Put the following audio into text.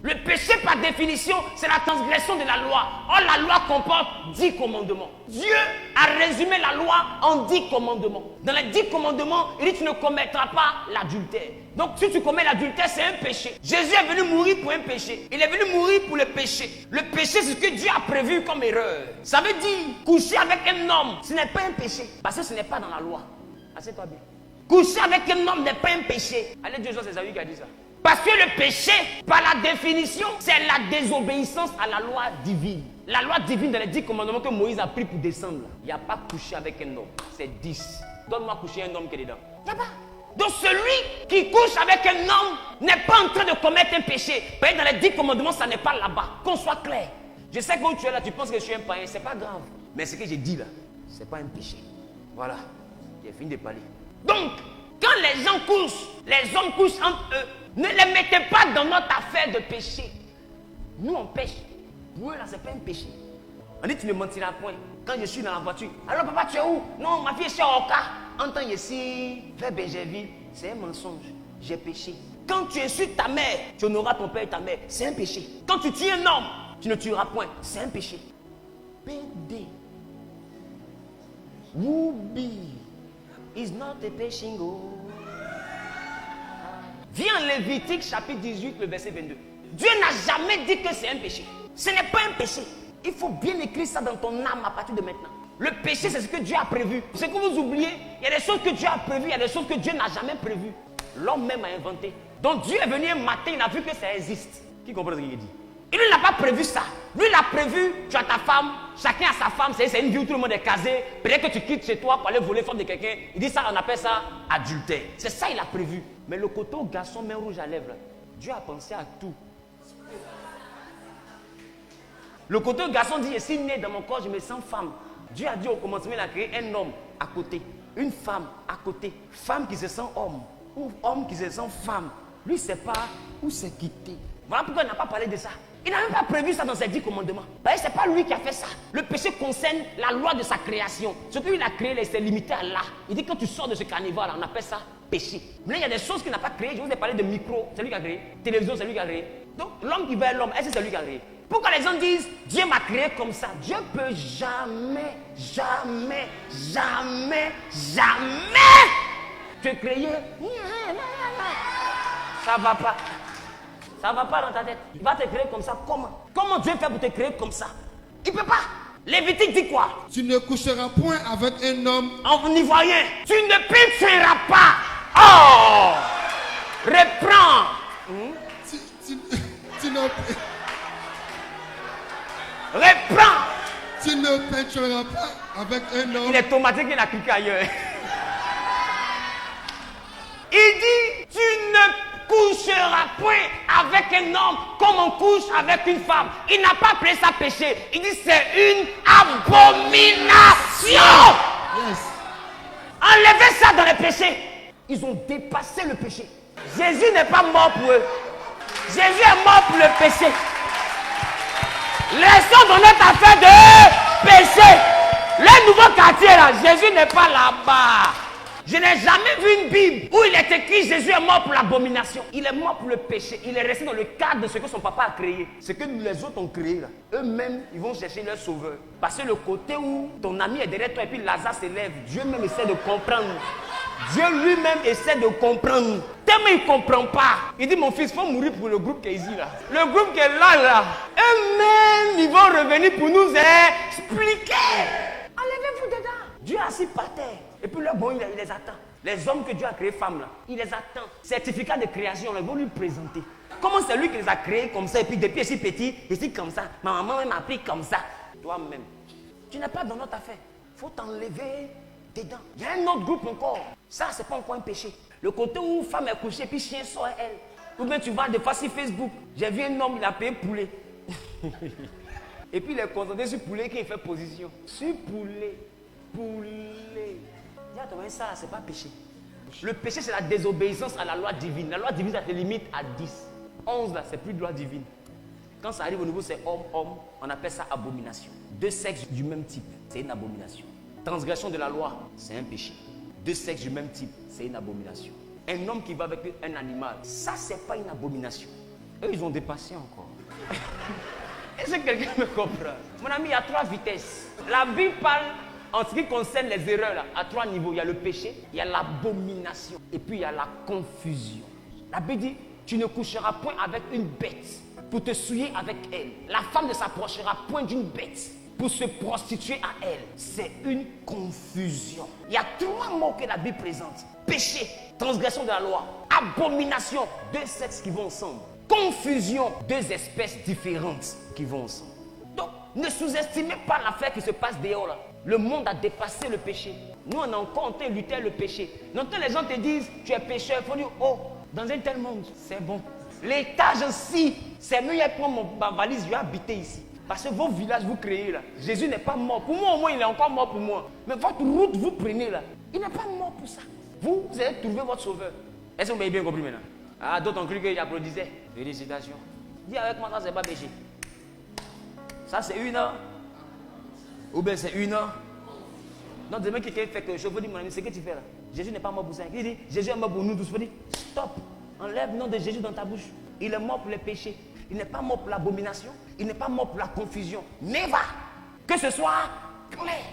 Le péché, par définition, c'est la transgression de la loi. Or, la loi comporte 10 commandements. Dieu a résumé la loi en 10 commandements. Dans les 10 commandements, il dit tu ne commettras pas l'adultère. Donc, si tu commets l'adultère, c'est un péché. Jésus est venu mourir pour un péché. Il est venu mourir pour le péché. Le péché, c'est ce que Dieu a prévu comme erreur. Ça veut dire, coucher avec un homme, ce n'est pas un péché. Parce que ce n'est pas dans la loi. Assieds-toi bien. Coucher avec un homme n'est pas un péché. Allez, Dieu, c'est Esaü qui a dit ça. Parce que le péché, par la définition, c'est la désobéissance à la loi divine. La loi divine dans les 10 commandements que Moïse a pris pour descendre. Il n'y a pas couché avec un homme. C'est 10. Donne-moi coucher un homme qui est dedans. Il n'y a pas. Donc celui qui couche avec un homme n'est pas en train de commettre un péché. Parce que dans les 10 commandements, ça n'est pas là-bas. Qu'on soit clair. Je sais que quand tu es là, tu penses que je suis un païen. C'est pas grave. Mais ce que j'ai dit là, c'est pas un péché. Voilà. J'ai fini de parler. Donc, quand les gens couchent, les hommes couchent entre eux, ne les mettez pas dans notre affaire de péché. Nous, on pêche. Pour eux, là, c'est pas un péché. On dit, tu ne mentiras point. Quand je suis dans la voiture, alors papa, tu es où? Non, ma fille est chez Oka. Entends ici, vers Bégerville, c'est un mensonge. J'ai péché. Quand tu insultes ta mère, tu honoreras ton père et ta mère. C'est un péché. Quand tu tues un homme, tu ne tueras point. C'est un péché. PD. Woubi. Is not a péchingo. Viens en Lévitique chapitre 18, le verset 22. Dieu n'a jamais dit que c'est un péché. Ce n'est pas un péché. Il faut bien écrire ça dans ton âme à partir de maintenant. Le péché, c'est ce que Dieu a prévu. Ce que vous oubliez, il y a des choses que Dieu a prévues, il y a des choses que Dieu n'a jamais prévues. L'homme même a inventé. Donc Dieu est venu un matin, il a vu que ça existe. Qui comprend ce qu'il dit? Il n'a pas prévu ça. Lui, il a prévu, tu as ta femme, chacun a sa femme, c'est une vie où tout le monde est casé. Peut-être que tu quittes chez toi pour aller voler la femme de quelqu'un. Il dit ça, on appelle ça adultère. C'est ça, il a prévu. Mais le côté au garçon, main rouge à lèvres, Dieu a pensé à tout. Le côté au garçon dit, je suis né dans mon corps, je me sens femme. Dieu a dit au commencement, il a créé un homme à côté, une femme à côté. Femme qui se sent homme, ou homme qui se sent femme. Lui, il ne sait pas où s'est quitté. Voilà pourquoi il n'a pas parlé de ça. Il n'a même pas prévu ça dans ses 10 commandements. Parce que ce n'est pas lui qui a fait ça. Le péché concerne la loi de sa création. Ce qu'il a créé, c'est limité à là. Il dit que quand tu sors de ce carnivore, on appelle ça péché. Mais il y a des choses qu'il n'a pas créées. Je vous ai parlé de micro, c'est lui qui a créé. Télévision, c'est lui qui a créé. Donc l'homme qui veut être l'homme, est-ce que c'est lui qui a créé? Pourquoi les gens disent Dieu m'a créé comme ça? Dieu peut jamais, jamais, jamais, jamais te créer. Ça va pas. Ça ne va pas dans ta tête. Il va te créer comme ça. Comment? Comment Dieu fait pour te créer comme ça? Il ne peut pas. Lévitique dit quoi? Tu ne coucheras point avec un homme en ivoirien. Tu ne pécheras pas. Oh! Reprends. Tu ne... Reprends. Tu ne pécheras pas avec un homme. Il est tomatique, il a cliqué ailleurs. Il dit, tu ne coucheras point avec un homme comme on couche avec une femme. Il n'a pas appelé ça péché. Il dit c'est une abomination. Yes. Enlevez ça dans les péchés. Ils ont dépassé le péché. Jésus n'est pas mort pour eux. Jésus est mort pour le péché. Laissons dans notre affaire de péché. Le nouveau quartier là, Jésus n'est pas là-bas. Je n'ai jamais vu une Bible où il est écrit Jésus est mort pour l'abomination. Il est mort pour le péché. Il est resté dans le cadre de ce que son papa a créé. Ce que les autres ont créé là. Eux-mêmes, ils vont chercher leur sauveur. Parce que le côté où ton ami est derrière toi et puis Lazare s'élève, Dieu même essaie de comprendre. Dieu lui-même essaie de comprendre. Tellement il ne comprend pas. Il dit mon fils, il faut mourir pour le groupe qui est ici là. Le groupe qui est là. Eux-mêmes, ils vont revenir pour nous expliquer. Enlevez-vous dedans. Dieu est assis par terre. Et puis là, bon, il les attend. Les hommes que Dieu a créés, femmes là, il les attend. Certificat de création, ils vont lui présenter. Comment c'est lui qui les a créés comme ça? Et puis depuis si petit, ici comme ça. Ma maman m'a appris comme ça. Toi-même, tu n'es pas dans notre affaire. Il faut t'enlever dedans. Il y a un autre groupe encore. Ça, c'est pas encore un péché. Le côté où femme est couchée, puis chien sort elle. Ou bien tu vas des fois sur Facebook. J'ai vu un homme, il a payé poulet. Et puis il est concentré sur poulet qui fait position. Sur poulet. Poulet. Dis ça, c'est pas péché. Le péché, c'est la désobéissance à la loi divine. La loi divine, ça te limite à 10. 11, là, c'est plus de loi divine. Quand ça arrive au niveau, c'est homme, on appelle ça abomination. Deux sexes du même type, c'est une abomination. Transgression de la loi, c'est un péché. Deux sexes du même type, c'est une abomination. Un homme qui va avec un animal, ça, c'est pas une abomination. Eux, ils ont dépassé encore. Est-ce que quelqu'un me comprend? Mon ami, il y a 3 vitesses. La Bible parle, en ce qui concerne les erreurs, là, à 3 niveaux. Il y a le péché, il y a l'abomination, et puis il y a la confusion. La Bible dit, tu ne coucheras point avec une bête pour te souiller avec elle. La femme ne s'approchera point d'une bête pour se prostituer à elle. C'est une confusion. Il y a 3 mots que la Bible présente. Péché, transgression de la loi. Abomination, 2 sexes qui vont ensemble. Confusion, 2 espèces différentes qui vont ensemble. Donc, ne sous-estimez pas l'affaire qui se passe dehors là. Le monde a dépassé le péché. Nous, on a encore en train de lutter le péché. Donc, quand les gens te disent, tu es pécheur, il faut dire, oh, dans un tel monde, c'est bon. L'étage aussi, c'est mieux, il prend ma valise, je vais habiter ici. Parce que vos villages, vous créez là. Jésus n'est pas mort. Pour moi, au moins, il est encore mort pour moi. Mais votre route, vous prenez là. Il n'est pas mort pour ça. Vous allez trouver votre sauveur. Est-ce que vous m'avez bien compris maintenant? Ah, d'autres ont cru qu'il applaudissait. Félicitations. Dis avec moi, ça, c'est pas péché. Ça, c'est 1 heure. Ou bien c'est 1 heure. Donc, demain, quelqu'un fait quelque chose, il faut dire, mon ami, c'est ce que tu fais là. Jésus n'est pas mort pour ça. Il dit, Jésus est mort pour nous tous. Il faut dire, stop. Enlève le nom de Jésus dans ta bouche. Il est mort pour les péchés. Il n'est pas mort pour l'abomination. Il n'est pas mort pour la confusion. Never. Que ce soit clair.